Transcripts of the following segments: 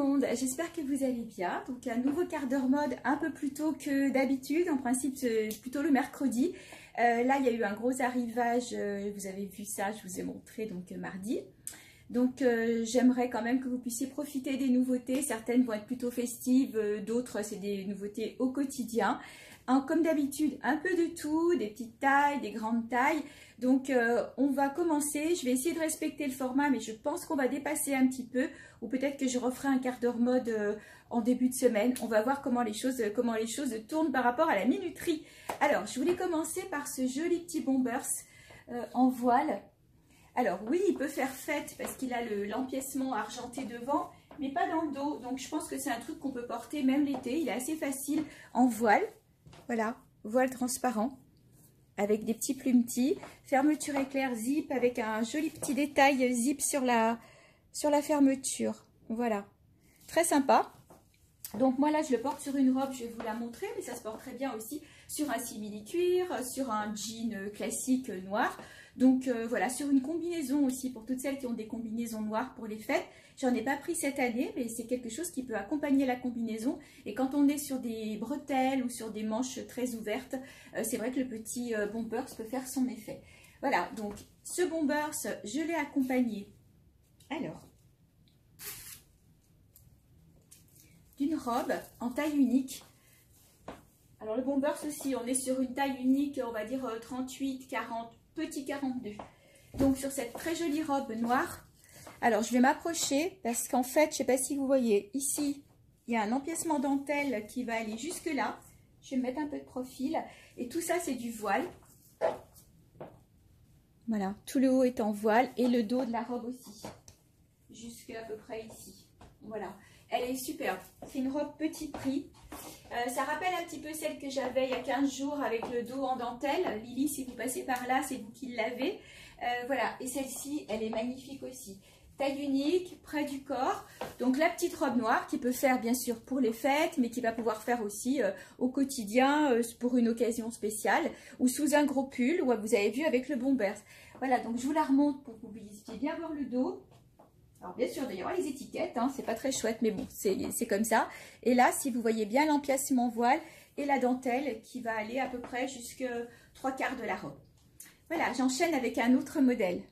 monde, j'espère que vous allez bien. Donc un nouveau quart d'heure mode un peu plus tôt que d'habitude, en principe c'est plutôt le mercredi. Là il y a eu un gros arrivage, vous avez vu ça, je vous ai montré donc mardi. Donc j'aimerais quand même que vous puissiez profiter des nouveautés, certaines vont être plutôt festives, d'autres c'est des nouveautés au quotidien. Comme d'habitude, un peu de tout, des petites tailles, des grandes tailles. Donc on va commencer, je vais essayer de respecter le format, mais je pense qu'on va dépasser un petit peu, ou peut-être que je referai un quart d'heure mode en début de semaine. On va voir comment les choses tournent par rapport à la minuterie. Alors, je voulais commencer par ce joli petit bombers en voile. Alors oui, il peut faire fête parce qu'il a l'empiècement argenté devant, mais pas dans le dos. Donc je pense que c'est un truc qu'on peut porter même l'été. Il est assez facile en voile. Voilà, voile transparent avec des petits plumetis, fermeture éclair zip avec un joli petit détail zip sur la fermeture. Voilà, très sympa. Donc moi là je le porte sur une robe, je vais vous la montrer, mais ça se porte très bien aussi sur un simili-cuir, sur un jean classique noir. Donc voilà, sur une combinaison aussi, pour toutes celles qui ont des combinaisons noires pour les fêtes. J'en ai pas pris cette année, mais c'est quelque chose qui peut accompagner la combinaison. Et quand on est sur des bretelles ou sur des manches très ouvertes, c'est vrai que le petit bombers peut faire son effet. Voilà, donc ce bombers, je l'ai accompagné. Alors, d'une robe en taille unique. Alors le bombers aussi, on est sur une taille unique, on va dire 38, 40, petit 42. Donc sur cette très jolie robe noire. Alors je vais m'approcher parce qu'en fait, je ne sais pas si vous voyez, ici, il y a un empiècement dentelle qui va aller jusque là. Je vais me mettre un peu de profil. Et tout ça, c'est du voile. Voilà, tout le haut est en voile et le dos de la robe aussi. Jusque à peu près ici. Voilà. Elle est superbe. C'est une robe petit prix. Ça rappelle un petit peu celle que j'avais il y a 15 jours avec le dos en dentelle. Lily, si vous passez par là, c'est vous qui l'avez. Voilà. Et celle-ci, elle est magnifique aussi. Taille unique, près du corps. Donc la petite robe noire qui peut faire bien sûr pour les fêtes, mais qui va pouvoir faire aussi au quotidien pour une occasion spéciale. Ou sous un gros pull, ou vous avez vu avec le bombers. Voilà, donc je vous la remonte pour que vous puissiez bien voir le dos. Alors bien sûr, d'ailleurs, les étiquettes, hein, c'est pas très chouette, mais bon, c'est comme ça. Et là, si vous voyez bien l'empiècement voile et la dentelle qui va aller à peu près jusqu'à 3/4 de la robe. Voilà, j'enchaîne avec un autre modèle.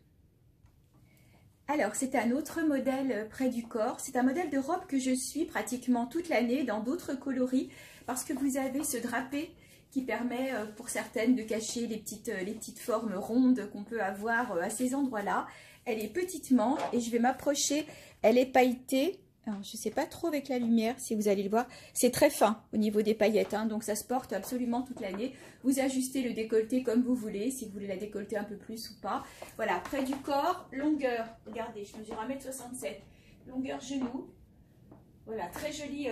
Alors, c'est un autre modèle près du corps. C'est un modèle de robe que je suis pratiquement toute l'année dans d'autres coloris parce que vous avez ce drapé qui permet pour certaines de cacher les petites formes rondes qu'on peut avoir à ces endroits-là. Elle est petitement et je vais m'approcher. Elle est pailletée. Alors, je ne sais pas trop avec la lumière si vous allez le voir. C'est très fin au niveau des paillettes, hein, donc ça se porte absolument toute l'année. Vous ajustez le décolleté comme vous voulez, si vous voulez la décolleter un peu plus ou pas. Voilà, près du corps, longueur. Regardez, je mesure 1,67 m. Longueur genou. Voilà, très joli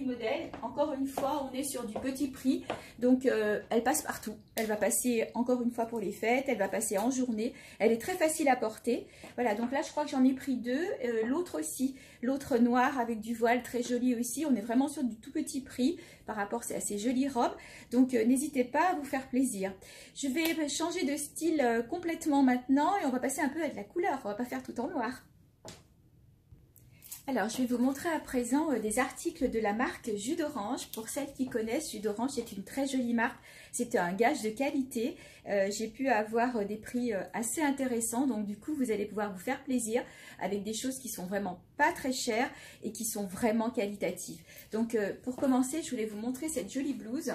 modèle. Encore une fois, on est sur du petit prix. Donc, elle passe partout. Elle va passer encore une fois pour les fêtes. Elle va passer en journée. Elle est très facile à porter. Voilà, donc là, je crois que j'en ai pris deux. L'autre aussi. L'autre noir avec du voile très joli aussi. On est vraiment sur du tout petit prix par rapport à ces jolies robes. Donc, n'hésitez pas à vous faire plaisir. Je vais changer de style complètement maintenant. Et on va passer un peu à de la couleur. On va pas faire tout en noir. Alors, je vais vous montrer à présent des articles de la marque Jus d'Orange. Pour celles qui connaissent, Jus d'Orange, c'est une très jolie marque. C'est un gage de qualité. J'ai pu avoir des prix assez intéressants. Donc, du coup, vous allez pouvoir vous faire plaisir avec des choses qui sont vraiment pas très chères et qui sont vraiment qualitatives. Donc, pour commencer, je voulais vous montrer cette jolie blouse.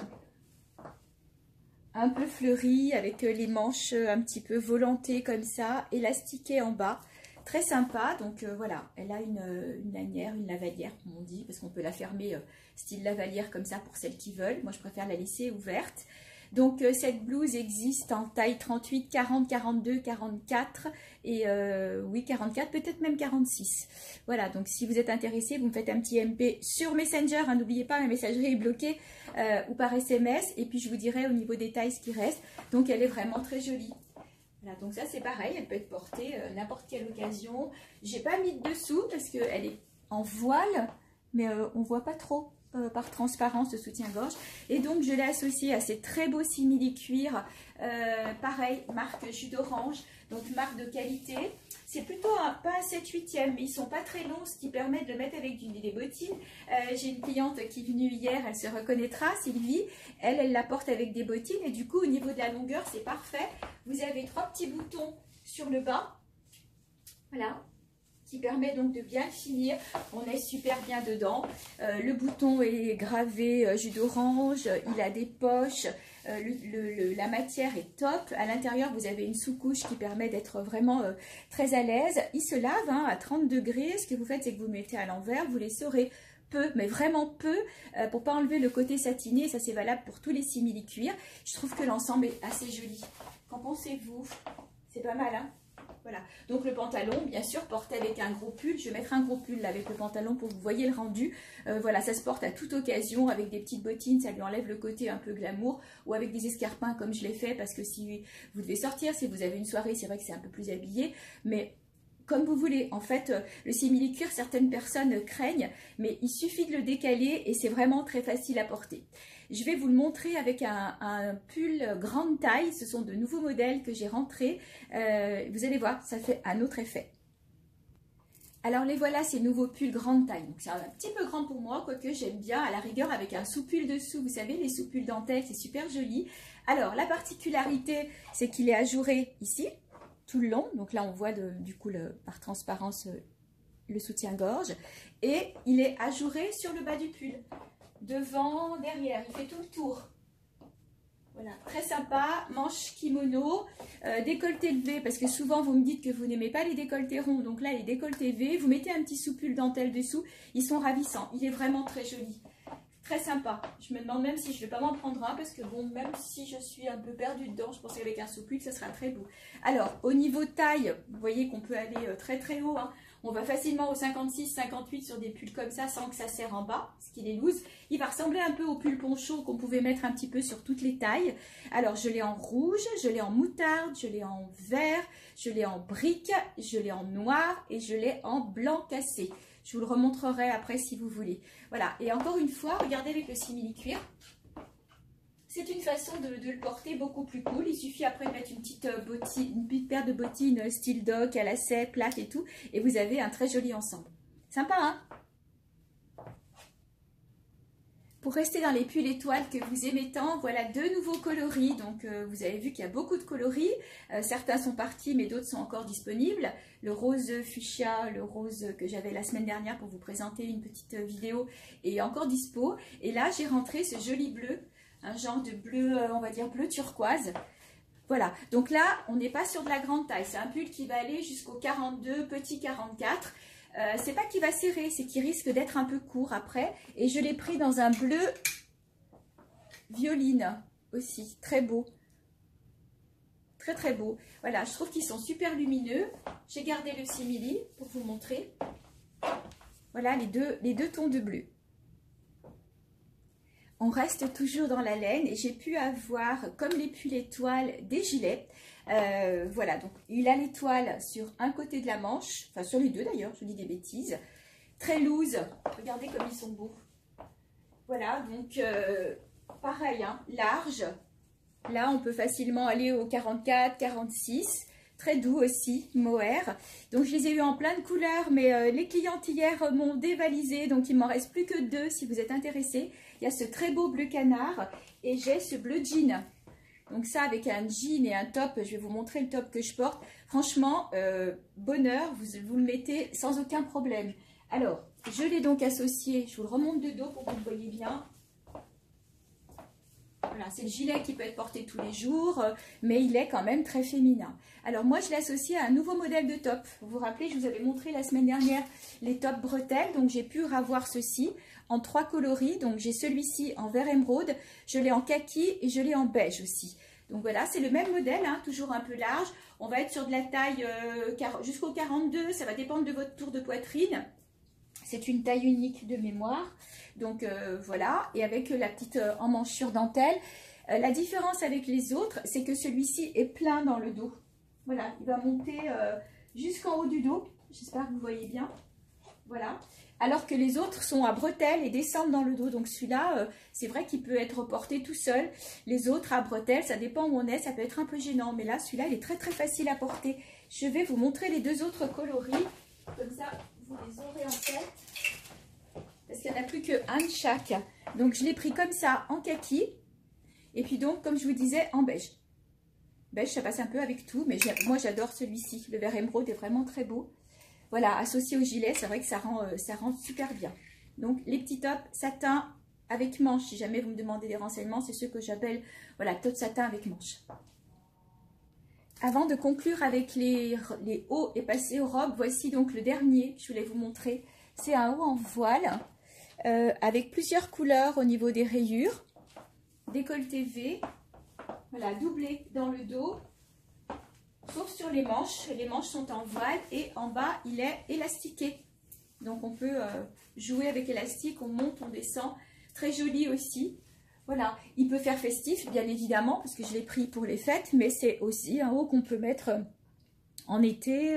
Un peu fleurie avec les manches un petit peu volantées comme ça, élastiquées en bas. Très sympa, donc voilà, elle a une lanière, une lavalière comme on dit, parce qu'on peut la fermer style lavalière comme ça pour celles qui veulent. Moi je préfère la laisser ouverte. Donc cette blouse existe en taille 38, 40, 42, 44 et oui 44, peut-être même 46. Voilà, donc si vous êtes intéressé, vous me faites un petit MP sur Messenger, hein, n'oubliez pas, ma messagerie est bloquée, ou par SMS, et puis je vous dirai au niveau des tailles ce qui reste. Donc elle est vraiment très jolie. Voilà, donc ça c'est pareil, elle peut être portée n'importe quelle occasion. J'ai pas mis de dessous parce qu'elle est en voile, mais on voit pas trop. par transparence de soutien-gorge. Et donc je l'ai associé à ces très beaux simili-cuir, pareil, marque jus d'orange, donc marque de qualité. C'est plutôt pas un 7/8e, mais ils sont pas très longs, ce qui permet de le mettre avec des bottines. J'ai une cliente qui est venue hier, elle se reconnaîtra, Sylvie. Elle la porte avec des bottines et du coup au niveau de la longueur c'est parfait. Vous avez 3 petits boutons sur le bas, voilà, qui permet donc de bien le finir. On est super bien dedans. Le bouton est gravé jus d'orange, il a des poches. La matière est top. À l'intérieur, vous avez une sous-couche qui permet d'être vraiment très à l'aise. Il se lave à 30 degrés. Ce que vous faites, c'est que vous le mettez à l'envers. Vous les serrez peu, mais vraiment peu, pour pas enlever le côté satiné. Ça, c'est valable pour tous les simili-cuirs. Je trouve que l'ensemble est assez joli. Qu'en pensez-vous? C'est pas mal, hein? Voilà, donc le pantalon, bien sûr, porté avec un gros pull. Je vais mettre un gros pull là, avec le pantalon pour que vous voyez le rendu. Voilà, ça se porte à toute occasion avec des petites bottines, ça lui enlève le côté un peu glamour, ou avec des escarpins comme je l'ai fait, parce que si vous devez sortir, si vous avez une soirée, c'est vrai que c'est un peu plus habillé, mais comme vous voulez. En fait, le simili-cuir, certaines personnes craignent, mais il suffit de le décaler et c'est vraiment très facile à porter. Je vais vous le montrer avec un pull grande taille. Ce sont de nouveaux modèles que j'ai rentrés. Vous allez voir, ça fait un autre effet. Alors les voilà, ces nouveaux pulls grande taille. Donc c'est un petit peu grand pour moi, quoique j'aime bien, à la rigueur avec un sous-pull dessous. Vous savez, les sous-pulls dentelle, c'est super joli. Alors la particularité, c'est qu'il est ajouré ici, tout le long. Donc là, on voit du coup par transparence le soutien-gorge. Et il est ajouré sur le bas du pull. Devant, derrière, il fait tout le tour. Voilà, très sympa, manche kimono, décolleté V, parce que souvent vous me dites que vous n'aimez pas les décolletés ronds, donc là les décolletés V, vous mettez un petit sous-pull dentelle dessous, ils sont ravissants, il est vraiment très joli, très sympa. Je me demande même si je ne vais pas m'en prendre un, parce que bon, même si je suis un peu perdue dedans, je pense qu'avec un sous-pull, ça sera très beau. Alors, au niveau taille, vous voyez qu'on peut aller très très haut, hein. On va facilement au 56-58 sur des pulls comme ça sans que ça serre en bas, ce qui est loose. Il va ressembler un peu au pull poncho qu'on pouvait mettre un petit peu sur toutes les tailles. Alors je l'ai en rouge, je l'ai en moutarde, je l'ai en vert, je l'ai en brique, je l'ai en noir et je l'ai en blanc cassé. Je vous le remontrerai après si vous voulez. Voilà, et encore une fois, regardez avec le simili-cuir. C'est une façon de le porter beaucoup plus cool. Il suffit après de mettre une petite paire de bottines style doc à lacets, plaques et tout. Et vous avez un très joli ensemble. Sympa, hein? Pour rester dans les pulls étoiles que vous aimez tant, voilà 2 nouveaux coloris. Donc vous avez vu qu'il y a beaucoup de coloris. Certains sont partis, mais d'autres sont encore disponibles. Le rose fuchsia, le rose que j'avais la semaine dernière pour vous présenter une petite vidéo, est encore dispo. Et là, j'ai rentré ce joli bleu. Un genre de bleu, on va dire bleu turquoise. Voilà, donc là, on n'est pas sur de la grande taille. C'est un pull qui va aller jusqu'au 42, petit 44. C'est pas qu'il va serrer, c'est qu'il risque d'être un peu court après. Et je l'ai pris dans un bleu violine aussi, très beau. Très très beau. Voilà, je trouve qu'ils sont super lumineux. J'ai gardé le simili pour vous montrer. Voilà les deux tons de bleu. On reste toujours dans la laine et j'ai pu avoir, comme les pulls étoiles, des gilets. Voilà, donc il a l'étoile sur un côté de la manche, enfin sur les deux d'ailleurs, je dis des bêtises. Très loose, regardez comme ils sont beaux. Voilà, donc pareil, hein, large. Là, on peut facilement aller au 44, 46. Très doux aussi, mohair. Donc je les ai eu en plein de couleurs, mais les clientes hier m'ont dévalisé, donc il m'en reste plus que 2 si vous êtes intéressés. Il y a ce très beau bleu canard et j'ai ce bleu jean. Donc ça avec un jean et un top, je vais vous montrer le top que je porte. Franchement, bonheur, vous le mettez sans aucun problème. Alors, je l'ai donc associé, je vous le remonte de dos pour que vous le voyez bien. Voilà, c'est le gilet qui peut être porté tous les jours, mais il est quand même très féminin. Alors moi, je l'ai associé à un nouveau modèle de top. Vous vous rappelez, je vous avais montré la semaine dernière les tops bretelles. Donc j'ai pu avoir ceci en 3 coloris. Donc j'ai celui-ci en vert émeraude, je l'ai en kaki et je l'ai en beige aussi. Donc voilà, c'est le même modèle, hein, toujours un peu large. On va être sur de la taille jusqu'au 42, ça va dépendre de votre tour de poitrine. C'est une taille unique de mémoire. Donc voilà, et avec la petite emmanchure dentelle. La différence avec les autres, c'est que celui-ci est plein dans le dos. Voilà, il va monter jusqu'en haut du dos. J'espère que vous voyez bien. Voilà. alors que les autres sont à bretelles et descendent dans le dos. Donc celui-là, c'est vrai qu'il peut être porté tout seul. Les autres à bretelles, ça dépend où on est, ça peut être un peu gênant. Mais là, celui-là, il est très très facile à porter. Je vais vous montrer les deux autres coloris. Comme ça, vous les aurez en tête. Parce qu'il n'y en a plus qu'un de chaque. Donc je l'ai pris comme ça en kaki. Et puis donc, comme je vous disais, en beige. Beige, ça passe un peu avec tout. Mais moi, j'adore celui-ci. Le vert émeraude est vraiment très beau. Voilà, associé au gilet, c'est vrai que ça rend super bien. Donc, les petits tops satin avec manches. Si jamais vous me demandez des renseignements, c'est ceux que j'appelle, voilà, top satin avec manches. Avant de conclure avec les hauts et passer aux robes, voici donc le dernier que je voulais vous montrer. C'est un haut en voile avec plusieurs couleurs au niveau des rayures. Décolleté V, voilà, doublé dans le dos. Sauf sur les manches sont en voile et en bas il est élastiqué. Donc on peut jouer avec élastique, on monte, on descend. Très joli aussi. Voilà, il peut faire festif bien évidemment parce que je l'ai pris pour les fêtes, mais c'est aussi un haut qu'on peut mettre en été,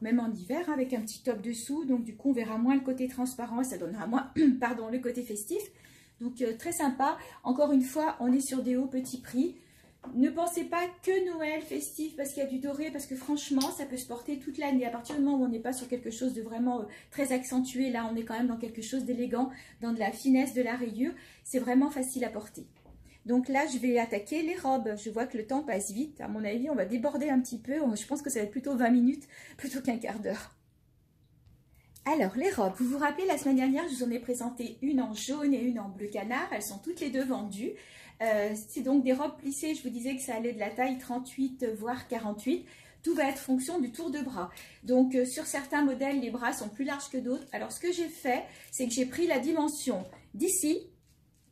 même en hiver avec un petit top dessous. Donc du coup on verra moins le côté transparent et ça donnera moins pardon, le côté festif. Donc très sympa. Encore une fois, on est sur des hauts petits prix. Ne pensez pas que Noël festif parce qu'il y a du doré, parce que franchement ça peut se porter toute l'année. À partir du moment où on n'est pas sur quelque chose de vraiment très accentué, là on est quand même dans quelque chose d'élégant, dans de la finesse, de la rayure, c'est vraiment facile à porter. Donc là je vais attaquer les robes. Je vois que le temps passe vite, à mon avis on va déborder un petit peu, je pense que ça va être plutôt 20 minutes plutôt qu'un quart d'heure. Alors les robes, vous vous rappelez la semaine dernière je vous en ai présenté une en jaune et une en bleu canard, elles sont toutes les deux vendues. C'est donc des robes plissées, je vous disais que ça allait de la taille 38 voire 48. Tout va être fonction du tour de bras. Donc sur certains modèles, les bras sont plus larges que d'autres. Alors ce que j'ai fait, c'est que j'ai pris la dimension d'ici,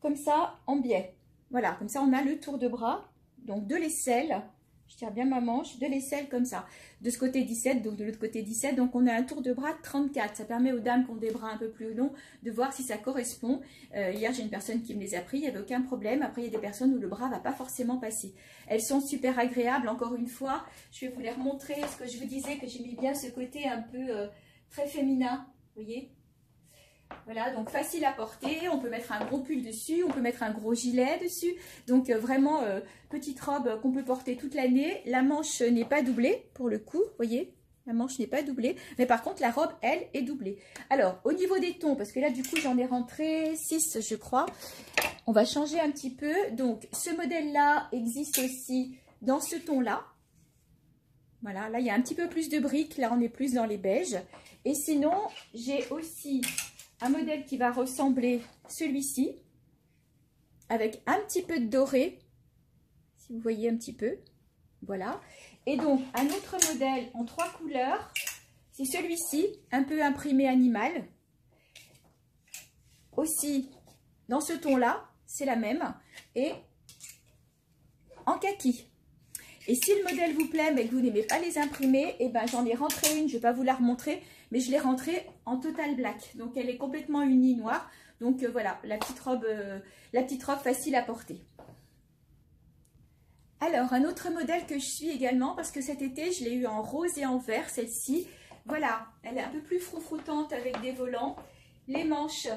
comme ça, en biais. Voilà, comme ça on a le tour de bras, donc de l'aisselle. Je tire bien ma manche, de l'aisselle comme ça. De ce côté 17, donc de l'autre côté 17. Donc on a un tour de bras 34. Ça permet aux dames qui ont des bras un peu plus longs de voir si ça correspond. Hier j'ai une personne qui me les a pris, il n'y avait aucun problème. Après il y a des personnes où le bras ne va pas forcément passer. Elles sont super agréables, encore une fois. Je vais vous les remontrer. Ce que je vous disais que j'aimais bien ce côté un peu très féminin. Vous voyez ? Voilà, donc facile à porter, on peut mettre un gros pull dessus, on peut mettre un gros gilet dessus. Donc vraiment, petite robe qu'on peut porter toute l'année. La manche n'est pas doublée pour le coup, vous voyez, la manche n'est pas doublée. Mais par contre, la robe, elle, est doublée. Alors, au niveau des tons, parce que là, du coup, j'en ai rentré 6, je crois. On va changer un petit peu. Donc, ce modèle-là existe aussi dans ce ton-là. Voilà, là, il y a un petit peu plus de briques. Là, on est plus dans les beiges. Et sinon, j'ai aussi un modèle qui va ressembler à celui-ci, avec un petit peu de doré, si vous voyez un petit peu, voilà. Et donc, un autre modèle en 3 couleurs, c'est celui-ci, un peu imprimé animal. Aussi, dans ce ton-là, c'est la même, et en kaki. Et si le modèle vous plaît, mais que vous n'aimez pas les imprimer, et ben j'en ai rentré une, je ne vais pas vous la remontrer, mais je l'ai rentrée en total black. Donc elle est complètement unie noire. Donc voilà, la petite robe facile à porter. Alors, un autre modèle que je suis également, parce que cet été, je l'ai eu en rose et en vert, celle-ci. Voilà, elle est un peu plus froufroutante avec des volants. Les manches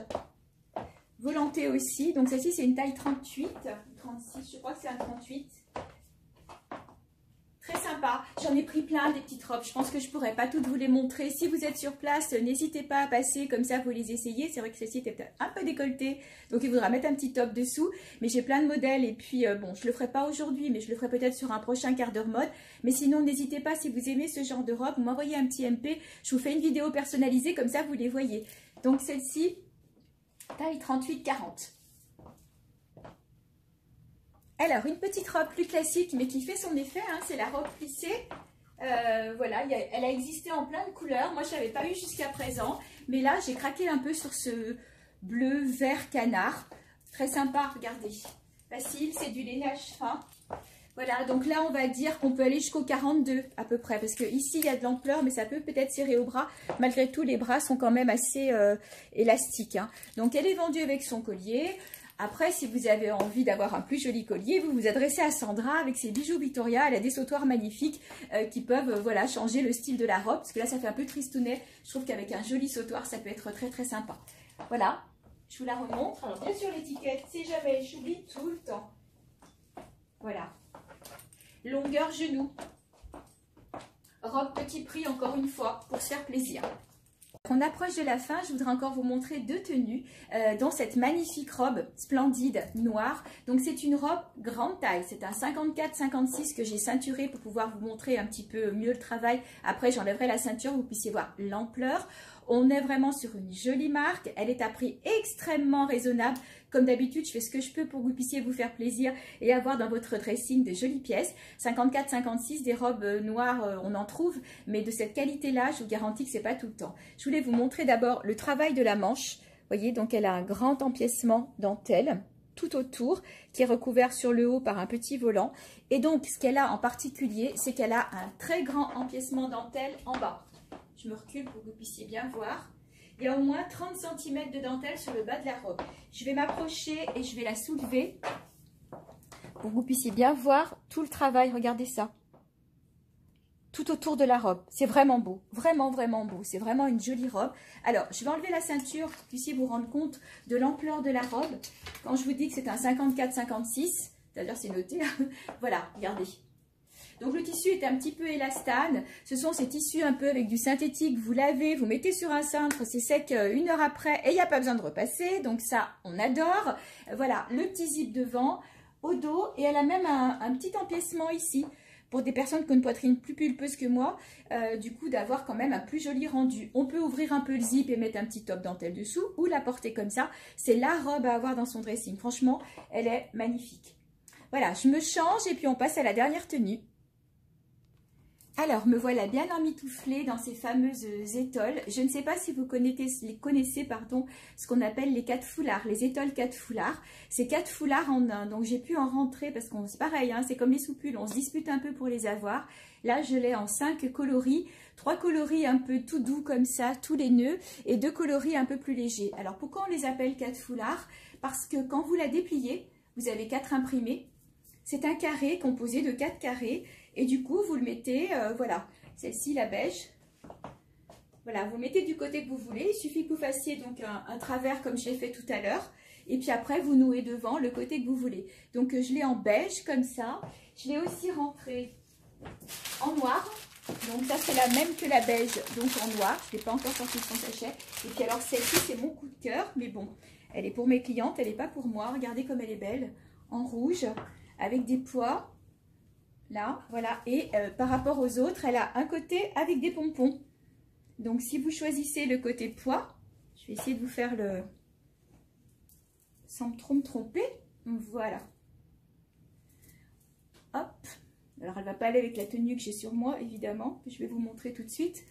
volantées aussi. Donc celle-ci, c'est une taille 38, 36, je crois que c'est un 38. Très sympa, j'en ai pris plein des petites robes, je pense que je ne pourrais pas toutes vous les montrer. Si vous êtes sur place, n'hésitez pas à passer, comme ça vous les essayez. C'est vrai que celle-ci était peut-être un peu décolletée, donc il faudra mettre un petit top dessous. Mais j'ai plein de modèles et puis bon, je ne le ferai pas aujourd'hui, mais je le ferai peut-être sur un prochain quart d'heure mode. Mais sinon, n'hésitez pas, si vous aimez ce genre de robe, vous m'envoyez un petit MP, je vous fais une vidéo personnalisée, comme ça vous les voyez. Donc celle-ci, taille 38-40. Alors, une petite robe plus classique, mais qui fait son effet, hein, c'est la robe plissée. Voilà, elle a existé en plein de couleurs. Moi, je ne l'avais pas eu jusqu'à présent. Mais là, j'ai craqué un peu sur ce bleu vert canard. Très sympa, regardez. Facile, c'est du lainage fin. Voilà, donc là, on va dire qu'on peut aller jusqu'au 42 à peu près. Parce que ici, il y a de l'ampleur, mais ça peut peut-être serrer au bras. Malgré tout, les bras sont quand même assez élastiques. Hein. Donc, elle est vendue avec son collier. Après, si vous avez envie d'avoir un plus joli collier, vous vous adressez à Sandra avec ses bijoux Victoria. Elle a des sautoirs magnifiques qui peuvent voilà, changer le style de la robe. Parce que là, ça fait un peu tristounet. Je trouve qu'avec un joli sautoir, ça peut être très très sympa. Voilà, je vous la remontre. Alors bien sûr, l'étiquette, si jamais j'oublie tout le temps. Voilà. Longueur genou. Robe petit prix encore une fois pour se faire plaisir. On approche de la fin, je voudrais encore vous montrer deux tenues dans cette magnifique robe splendide noire. Donc c'est une robe grande taille, c'est un 54-56 que j'ai ceinturé pour pouvoir vous montrer un petit peu mieux le travail. Après j'enlèverai la ceinture, vous puissiez voir l'ampleur. On est vraiment sur une jolie marque, elle est à prix extrêmement raisonnable. Comme d'habitude, je fais ce que je peux pour que vous puissiez vous faire plaisir et avoir dans votre dressing de jolies pièces. 54-56, des robes noires, on en trouve, mais de cette qualité-là, je vous garantis que ce n'est pas tout le temps. Je voulais vous montrer d'abord le travail de la manche. Vous voyez, donc elle a un grand empiècement dentelle tout autour, qui est recouvert sur le haut par un petit volant. Et donc, ce qu'elle a en particulier, c'est qu'elle a un très grand empiècement dentelle en bas. Je me recule pour que vous puissiez bien voir. Il y a au moins 30 cm de dentelle sur le bas de la robe. Je vais m'approcher et je vais la soulever pour que vous puissiez bien voir tout le travail. Regardez ça. Tout autour de la robe. C'est vraiment beau. Vraiment, vraiment beau. C'est vraiment une jolie robe. Alors, je vais enlever la ceinture pour que vous puissiez vous rendre compte de l'ampleur de la robe. Quand je vous dis que c'est un 54-56, d'ailleurs c'est noté. Voilà, regardez. Donc le tissu est un petit peu élastane, ce sont ces tissus un peu avec du synthétique, vous lavez, vous mettez sur un cintre, c'est sec 1 heure après et il n'y a pas besoin de repasser, donc ça on adore. Voilà, le petit zip devant, au dos et elle a même un petit empiècement ici pour des personnes qui ont une poitrine plus pulpeuse que moi, du coup d'avoir quand même un plus joli rendu. On peut ouvrir un peu le zip et mettre un petit top dentelle dessous ou la porter comme ça, c'est la robe à avoir dans son dressing, franchement elle est magnifique. Voilà, je me change et puis on passe à la dernière tenue. Alors, me voilà bien emmitouflée dans ces fameuses étoiles. Je ne sais pas si vous connaissez ce qu'on appelle les 4 foulards, les étoiles 4 foulards. C'est 4 foulards en un, donc j'ai pu en rentrer parce que c'est pareil, hein, c'est comme les soupules, on se dispute un peu pour les avoir. Là, je l'ai en 5 coloris, 3 coloris un peu tout doux comme ça, tous les nœuds, et 2 coloris un peu plus légers. Alors, pourquoi on les appelle 4 foulards? Parce que quand vous la dépliez, vous avez 4 imprimés. C'est un carré composé de 4 carrés. Et du coup, vous le mettez, voilà, celle-ci, la beige. Voilà, vous mettez du côté que vous voulez. Il suffit que vous fassiez donc un travers comme je l'ai fait tout à l'heure. Et puis après, vous nouez devant le côté que vous voulez. Donc, je l'ai en beige comme ça. Je l'ai aussi rentré en noir. Donc, ça, c'est la même que la beige, donc en noir. Je ne l'ai pas encore sorti de son sachet. Et puis, alors, celle-ci, c'est mon coup de cœur. Mais bon, elle est pour mes clientes, elle n'est pas pour moi. Regardez comme elle est belle. En rouge, avec des pois. Là, voilà, et par rapport aux autres, elle a un côté avec des pompons. Donc, si vous choisissez le côté pois, je vais essayer de vous faire le... sans trop me tromper. Voilà. Hop. Alors, elle ne va pas aller avec la tenue que j'ai sur moi, évidemment. Je vais vous montrer tout de suite.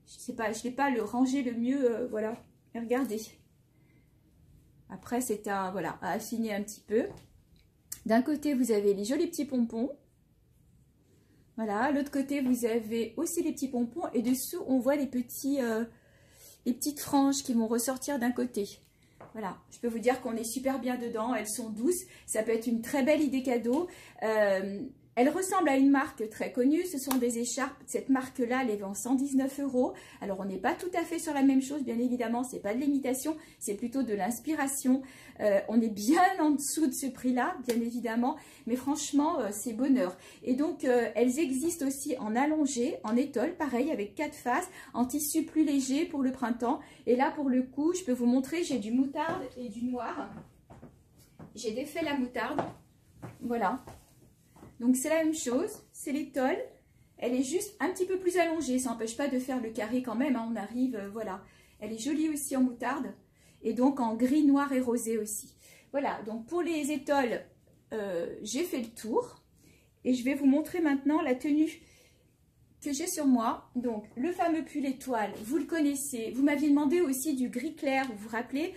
Je sais pas, je n'ai pas le rangé le mieux, voilà. Et regardez. Après, c'est à, voilà, à affiner un petit peu. D'un côté, vous avez les jolis petits pompons. Voilà, l'autre côté, vous avez aussi les petits pompons et dessous, on voit les petites franges qui vont ressortir d'un côté. Voilà, je peux vous dire qu'on est super bien dedans, elles sont douces, ça peut être une très belle idée cadeau. Elles ressemblent à une marque très connue, ce sont des écharpes, cette marque-là, elle les vend 119 €. Alors, on n'est pas tout à fait sur la même chose, bien évidemment, c'est pas de l'imitation, c'est plutôt de l'inspiration. On est bien en dessous de ce prix-là, bien évidemment, mais franchement, c'est bonheur. Et donc, elles existent aussi en allongé, en étole, pareil, avec 4 faces, en tissu plus léger pour le printemps. Et là, pour le coup, je peux vous montrer, j'ai du moutarde et du noir. J'ai défait la moutarde, voilà. Donc, c'est la même chose, c'est l'étole. Elle est juste un petit peu plus allongée. Ça n'empêche pas de faire le carré quand même. Hein, on arrive, voilà. Elle est jolie aussi en moutarde. Et donc, en gris, noir et rosé aussi. Voilà, donc pour les étoles, j'ai fait le tour. Et je vais vous montrer maintenant la tenue que j'ai sur moi. Donc le fameux pull étoile, vous le connaissez. Vous m'aviez demandé aussi du gris clair, vous vous rappelez.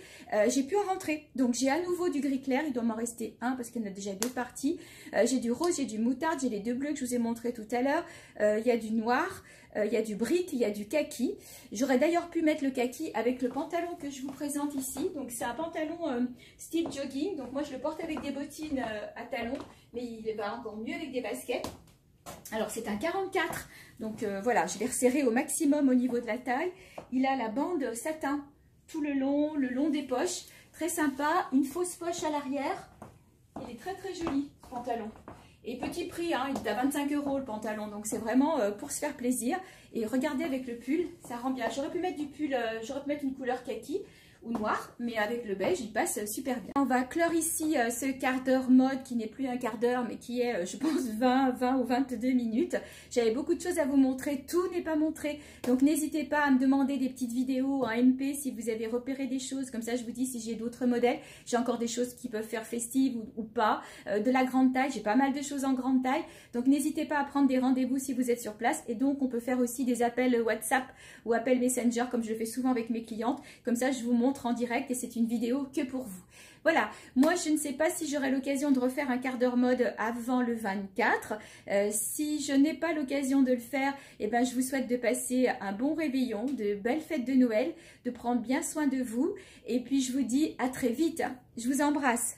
J'ai pu en rentrer. Donc j'ai à nouveau du gris clair, il doit m'en rester un parce qu'il y en a déjà deux parties. J'ai du rose, j'ai du moutarde, j'ai les deux bleus que je vous ai montré tout à l'heure. Il y a du noir, il y a du brique, il y a du kaki. J'aurais d'ailleurs pu mettre le kaki avec le pantalon que je vous présente ici. Donc c'est un pantalon style jogging. Donc moi je le porte avec des bottines à talons, mais il va encore mieux avec des baskets. Alors c'est un 44, donc voilà, je l'ai resserré au maximum au niveau de la taille. Il a la bande satin tout le long des poches, très sympa, une fausse poche à l'arrière. Il est très très joli ce pantalon. Et petit prix, hein, il est à 25 € le pantalon, donc c'est vraiment pour se faire plaisir. Et regardez avec le pull, ça rend bien. J'aurais pu mettre du pull, j'aurais pu mettre une couleur kaki ou noir, mais avec le beige, il passe super bien. On va clore ici ce quart d'heure mode qui n'est plus un quart d'heure, mais qui est, je pense, 20 ou 22 minutes. J'avais beaucoup de choses à vous montrer, tout n'est pas montré. Donc n'hésitez pas à me demander des petites vidéos en MP si vous avez repéré des choses. Comme ça, je vous dis si j'ai d'autres modèles. J'ai encore des choses qui peuvent faire festives ou pas. De la grande taille, j'ai pas mal de choses en grande taille. Donc n'hésitez pas à prendre des rendez-vous si vous êtes sur place. Et donc, on peut faire aussi des appels WhatsApp ou appels Messenger, comme je le fais souvent avec mes clientes. Comme ça, je vous montre en direct et c'est une vidéo que pour vous. Voilà, moi je ne sais pas si j'aurai l'occasion de refaire un quart d'heure mode avant le 24. Si je n'ai pas l'occasion de le faire, eh ben, je vous souhaite de passer un bon réveillon, de belles fêtes de Noël, de prendre bien soin de vous. Et puis je vous dis à très vite. Je vous embrasse.